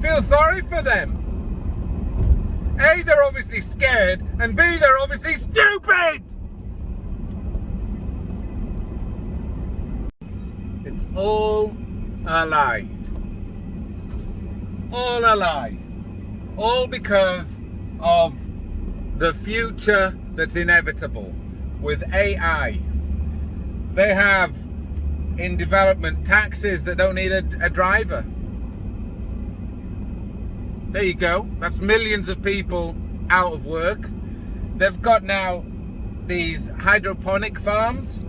feel sorry for them. A, they're obviously scared, and B, they're obviously stupid! It's all a lie. All a lie. All because of the future that's inevitable with AI. They have in development taxis that don't need a driver. There you go. That's millions of people out of work. They've got now these hydroponic farms,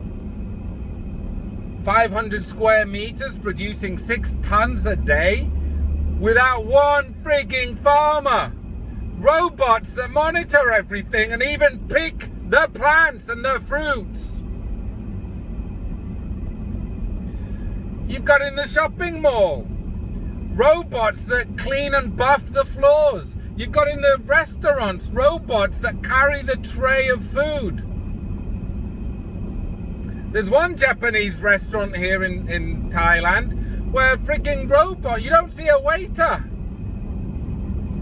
500 square meters producing 6 tons a day without one frigging farmer. Robots that monitor everything and even pick the plants and the fruits. You've got in the shopping mall robots that clean and buff the floors. You've got in the restaurants robots that carry the tray of food. There's one Japanese restaurant here in Thailand where a freaking robot, you don't see a waiter.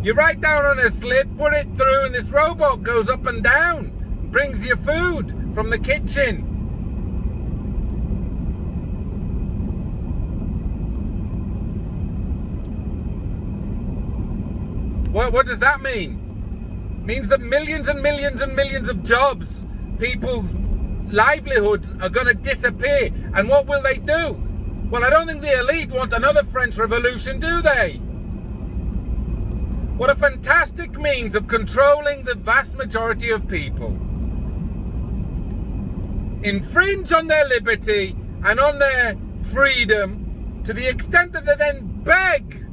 You write down on a slip, put it through, and this robot goes up and down, brings you food from the kitchen. What does that mean? It means that millions and millions and millions of jobs, people's livelihoods are going to disappear. And what will they do? Well, I don't think the elite want another French Revolution, do they? What a fantastic means of controlling the vast majority of people. Infringe on their liberty and on their freedom to the extent that they then beg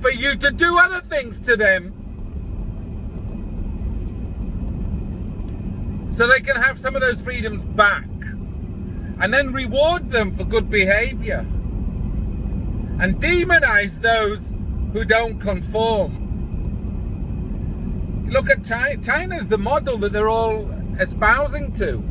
for you to do other things to them so they can have some of those freedoms back, and then reward them for good behavior and demonize those who don't conform. Look at China. China's the model that they're all espousing to.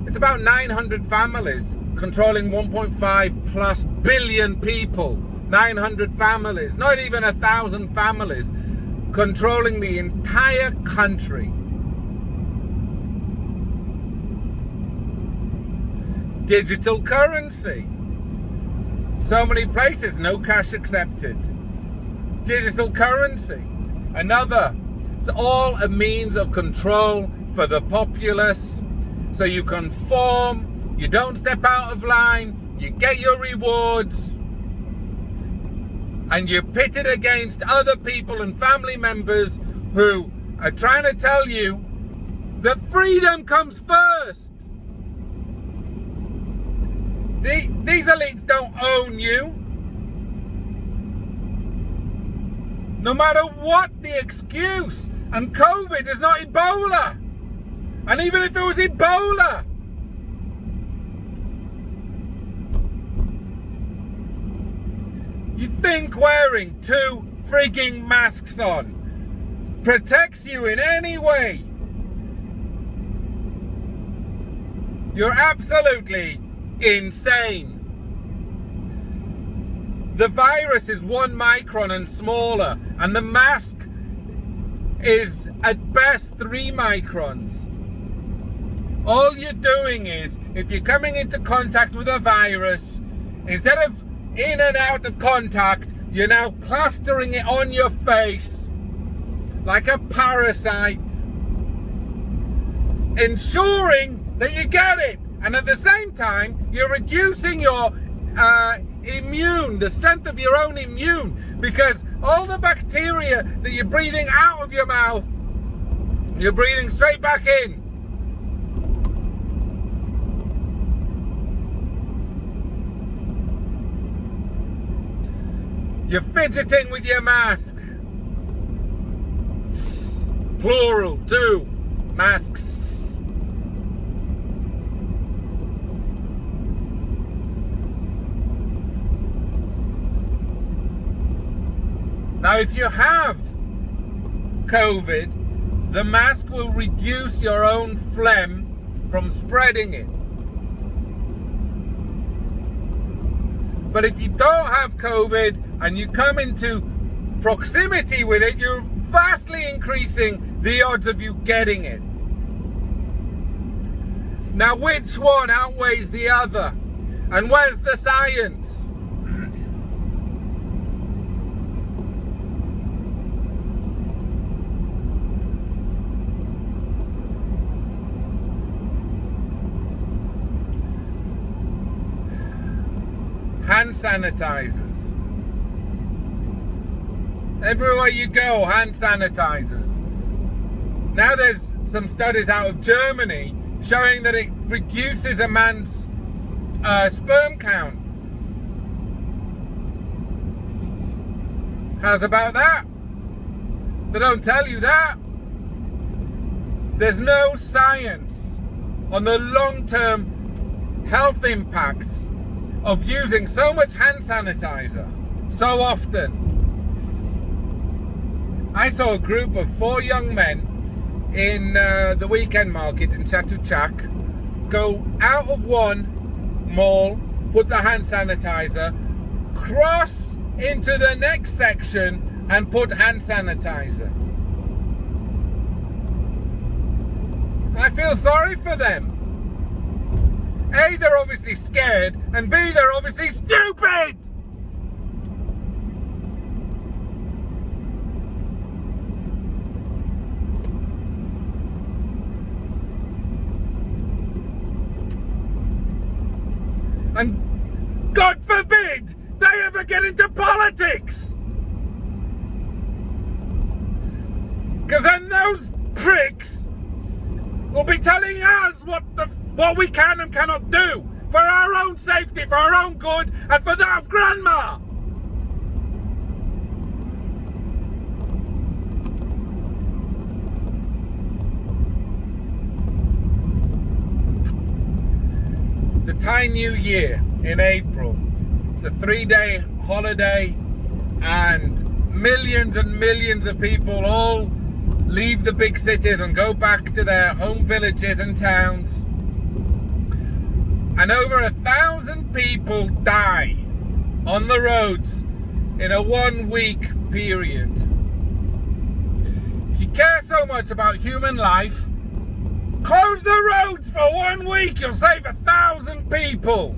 It's about 900 families controlling 1.5 plus billion people. 900 families, not even 1,000 families, controlling the entire country. Digital currency. So many places, no cash accepted. Digital currency. Another. It's all a means of control for the populace. So you conform, you don't step out of line, you get your rewards, and you're pitted against other people and family members who are trying to tell you that freedom comes first. These elites don't own you. No matter what the excuse. And COVID is not Ebola. And even if it was Ebola, you think wearing 2 frigging masks on protects you in any way? You're absolutely insane. The virus is 1 micron and smaller, and the mask is at best 3 microns. All you're doing is, if you're coming into contact with a virus, instead of in and out of contact, you're now plastering it on your face like a parasite, ensuring that you get it. And at the same time, you're reducing your the strength of your own immune, because all the bacteria that you're breathing out of your mouth, you're breathing straight back in. You're fidgeting with your mask. Plural, 2 masks. Now, if you have COVID, the mask will reduce your own phlegm from spreading it. But if you don't have COVID and you come into proximity with it, you're vastly increasing the odds of you getting it. Now, which one outweighs the other? And where's the science? Hand sanitizers. Everywhere you go, hand sanitizers. Now there's some studies out of Germany showing that it reduces a man's sperm count. How's about that? They don't tell you that. There's no science on the long-term health impacts of using so much hand sanitizer so often. I saw a group of 4 young men in the weekend market in Chatuchak go out of one mall, put the hand sanitizer, cross into the next section and put hand sanitizer. And I feel sorry for them. A, they're obviously scared, and B, they're obviously stupid! And God forbid they ever get into politics! Because then those pricks will be telling us what we can and cannot do for our own safety, for our own good, and for that of Grandma. The Thai New Year in April. It's a 3-day holiday, and millions of people all leave the big cities and go back to their home villages and towns. And over 1,000 people die on the roads in a 1-week period. If you care so much about human life, close the roads for 1 week, you'll save 1,000 people.